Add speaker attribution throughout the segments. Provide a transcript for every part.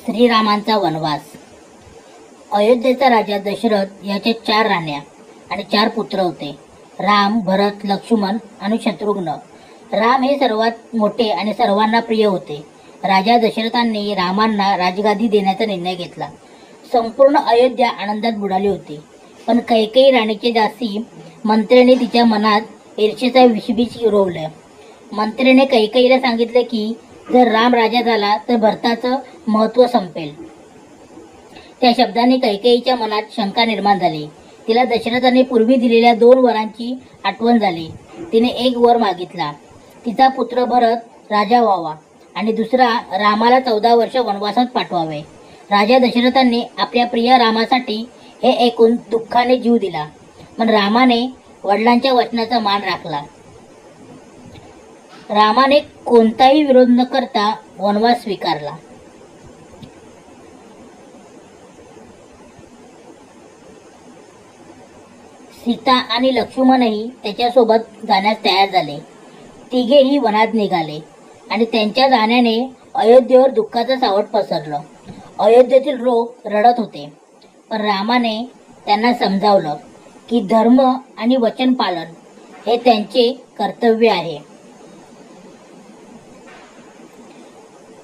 Speaker 1: श्रीरामांचा वनवास। अयोध्येचा राजा दशरथ याचे 4 राण्या आणि 4 पुत्र होते, राम, भरत, लक्ष्मण आणि शत्रुघ्न। राम हे सर्वात मोठे आणि सर्वांना प्रिय होते। राजा दशरथांनी रामांना राजगादी देण्याचा निर्णय घेतला। संपूर्ण अयोध्या आनंदात बुडाली होती, पण कैकेयी राणीचे दासी मंत्रेने तिच्या मनात ईर्ष्येचा विषबीज रोवले। मंत्रेने कैकेयीला सांगितले की जर राम राजा झाला तर भरताचं महत्त्व संपेल। त्या शब्दांनी कैकेयीच्या मनात शंका निर्माण झाली। तिला दशरथाने पूर्वी दिलेल्या 2 वरांची आठवण झाली। तिने एक वर मागितला, तिचा पुत्र भरत राजा व्हावा आणि दुसरा रामाला 14 वर्ष वनवासात पाठवावे। राजा दशरथांनी आपल्या प्रिय रामासाठी हे ऐकून दुःखाने जीव दिला, पण रामाने वडिलांच्या वचनाचा मान राखला। रामाने कोणताही विरोध न करता वनवास स्वीकारला। सीता आणि लक्ष्मणही त्याच्यासोबत जाण्यास तयार झाले। तिघेही वनात निघाले आणि त्यांच्या जाण्याने अयोध्येवर दुःखाचं सावट पसरलं। अयोध्येतील लोक रडत होते, पण रामाने त्यांना समजावलं की धर्म आणि वचन पालन हे त्यांचे कर्तव्य आहे।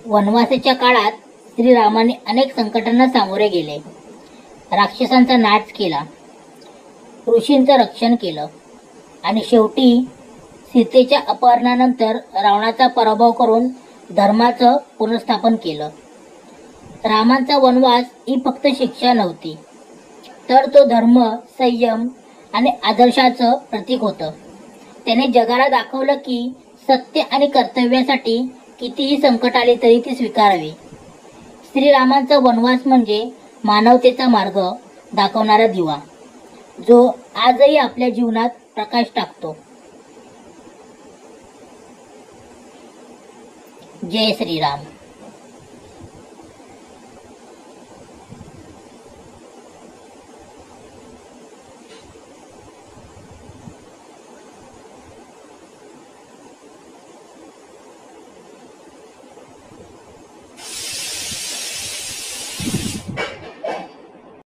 Speaker 1: वनवासाच्या काळात श्रीरामाने अनेक संकटांना सामोरे गेले। राक्षसांचा नाश केला, ऋषींचं रक्षण केलं आणि शेवटी सीतेच्या अपहरणानंतर रावणाचा पराभव करून धर्माचं पुनर्स्थापन केलं। रामांचा वनवास ही फक्त शिक्षा नव्हती, तर तो धर्म, संयम आणि आदर्शाचं प्रतीक होतं। त्याने जगाला दाखवलं की सत्य आणि कर्तव्यासाठी कितीही संकट आले तरी ती स्वीकारावी। श्रीरामांचा वनवास म्हणजे मानवतेचा मार्ग दाखवणारा दिवा, जो आजही आपल्या जीवनात प्रकाश टाकतो। जय श्रीराम।